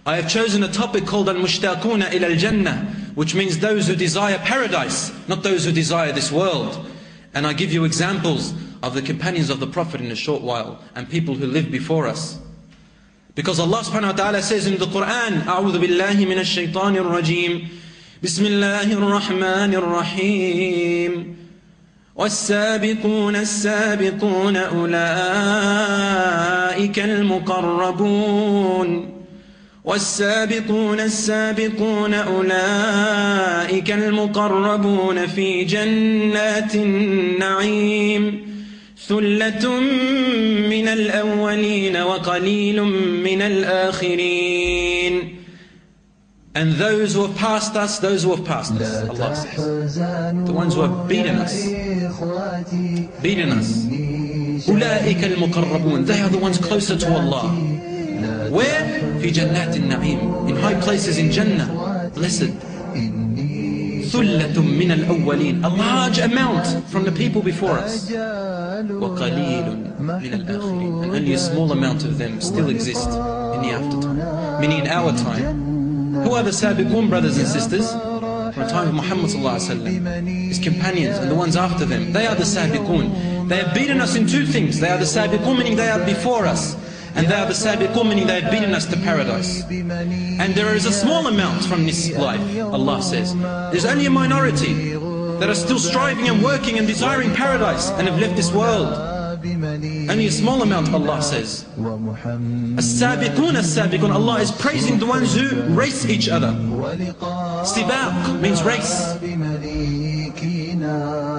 I have chosen a topic called al-mushtaquna ila al-jannah, which means those who desire paradise, not those who desire this world. And I give you examples of the companions of the Prophet in a short while, and people who lived before us. Because Allah subhanahu wa ta'ala says in the Quran, أعوذ بالله من الشيطان الرجيم بسم الله الرحمن الرحيم والسابقون السابقون أولئك المقربون والسابقون السابقون أولئك المقربون في جنات النعيم ثلة من الأولين وقليل من الآخرين. And those who have passed us, those who have passed us, Allah says, the ones who have beaten us, أولئك المقربون, they are the ones closer to Allah. Where? في جنات النعيم, in high places in Jannah, blessed. ثلة من الأولين, a large amount from the people before us. وقليل من الآخرين, and only a small amount of them still exist in the aftertime, meaning in our time. Who are the Sabiqun, brothers and sisters? From the time of Muhammad sallallahu alaihi wasallam, his companions and the ones after them. They are the Sabiqun. They have beaten us in two things. They are the Sabiqun, meaning they are before us. And they are the Sabiqun, meaning they have beaten us to paradise. And there is a small amount from this life, Allah says. There's only a minority that are still striving and working and desiring paradise and have left this world. Only a small amount, Allah says. As-Sabiqun, As-Sabiqun, Allah is praising the ones who race each other. Sibaq means race.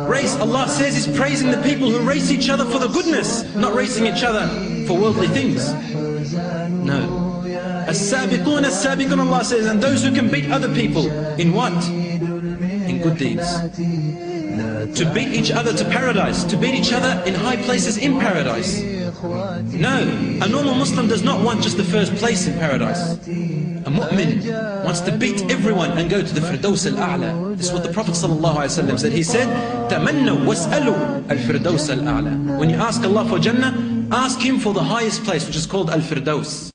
Race, Allah says, is praising the people who race each other for the goodness, not racing each other for worldly things. No. As-Sabiqun, As-Sabiqun, Allah says, and those who can beat other people in what? In good deeds. To beat each other to paradise, to beat each other in high places in paradise. No, a normal Muslim does not want just the first place in paradise. A mu'min wants to beat everyone and go to the Firdaus al-A'la. This is what the Prophet ﷺ said. He said, تَمَنَّوا وَاسْأَلُوا الْفِرْدَوْسَ الْأَعْلَى. When you ask Allah for Jannah, ask Him for the highest place, which is called Al-Firdaus.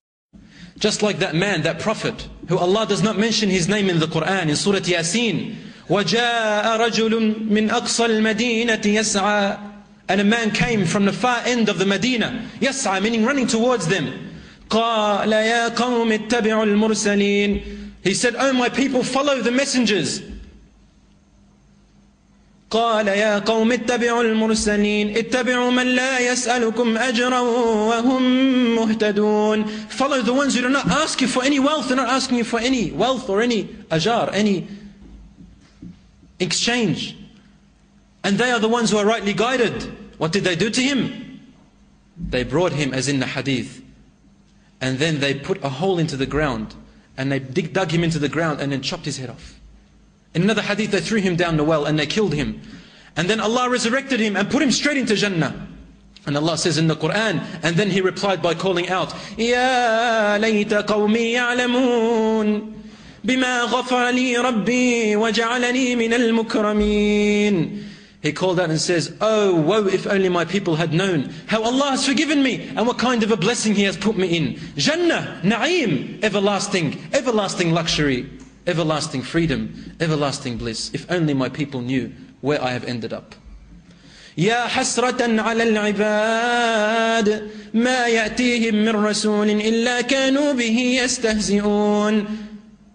Just like that man, that prophet, who Allah does not mention his name in the Quran, in Surah Yasin. وَجَاءَ رَجُلٌ مِّنْ أَقْصَى الْمَدِينَةِ يَسْعَى. And a man came from the far end of the Medina, يَسْعَى, meaning running towards them. قَالَ يَا قَوْمِ اتَّبِعُوا الْمُرْسَلِينَ. He said, "Oh my people, follow the messengers." قَالَ يَا قَوْمِ اتَّبِعُوا الْمُرْسَلِينَ اتَّبِعُوا مَنْ لَا يَسْأَلُكُمْ أَجْرًا وَهُمْ مُهْتَدُونَ. Follow the ones who do not ask you for any wealth. They're not asking you for any wealth or any ajar, any exchange. And they are the ones who are rightly guided. What did they do to him? They brought him, as in the hadith, and then they put a hole into the ground, and they dug him into the ground and then chopped his head off. In another hadith, they threw him down the well and they killed him. And then Allah resurrected him and put him straight into Jannah. And Allah says in the Quran, and then he replied by calling out, "Ya layta qawmi ya'lamun bima ghafara li rabbi wa ja'alani min al-mukramin." He called out and says, "Oh, woe if only my people had known how Allah has forgiven me and what kind of a blessing He has put me in. Jannah, na'im, everlasting, everlasting luxury, everlasting freedom, everlasting bliss. If only my people knew where I have ended up." يا حسرة على العباد ما يأتيهم من رسول إلا كانوا به يستهزئون.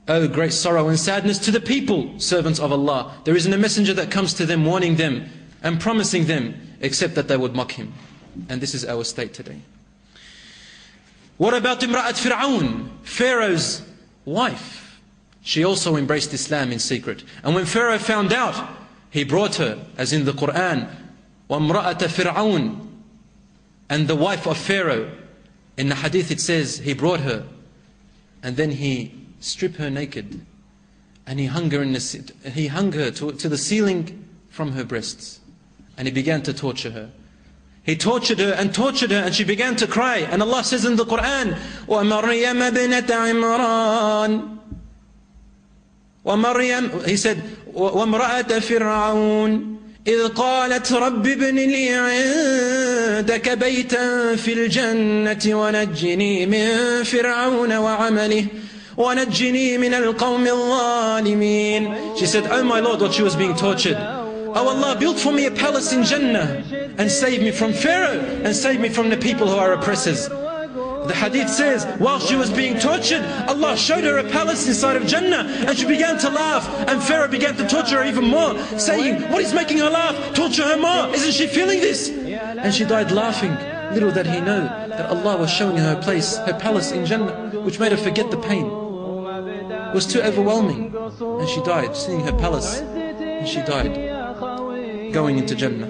Oh, great sorrow and sadness to the people, servants of Allah. There isn't a messenger that comes to them warning them and promising them except that they would mock him. And this is our state today. What about Imra'at Fir'aun, Pharaoh's wife? She also embraced Islam in secret. And when Pharaoh found out, he brought her, as in the Quran, وَامْرَأَةَ فِرْعَوْنَ, and the wife of Pharaoh. In the hadith it says he brought her and then he stripped her naked and he hung her, to the ceiling from her breasts, and he began to torture her. He tortured her and she began to cry. And Allah says in the Quran, وَمَرْيَمَ بِنَةَ عِمْرَانَ, وَمَرْيَمَ, he said, وَامْرَأَةَ فِرْعَوْنَ إذ قالت رب ابن لي عندك بيتا في الجنة ونجني من فرعون وعمله وَنَجِّنِي مِنَ الْقَوْمِ الظَّالِمِينَ. She said, oh my Lord, while she was being tortured, oh Allah, build for me a palace in Jannah and save me from Pharaoh and save me from the people who are oppressors. The hadith says, while she was being tortured, Allah showed her a palace inside of Jannah, and she began to laugh, and Pharaoh began to torture her even more, saying, what is making her laugh? Torture her more. Isn't she feeling this? And she died laughing. Little did he know that Allah was showing her place, her palace in Jannah, which made her forget the pain. It was too overwhelming. And she died, seeing her palace, and she died, going into Jannah.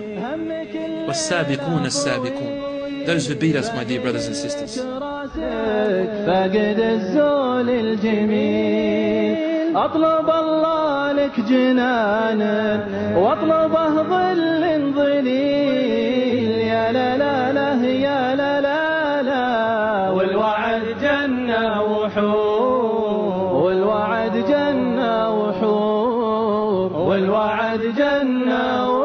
وَالسَّابِقُونَ السَّابِقُونَ. Those who beat us, my dear brothers and sisters. فقد الزول الجميل أطلب الله لك جنانا واطلبه ظل ظليل يا لا لا لا يا لا لا لا والوعد جنة وحور والوعد جنة وحور والوعد جنة وحور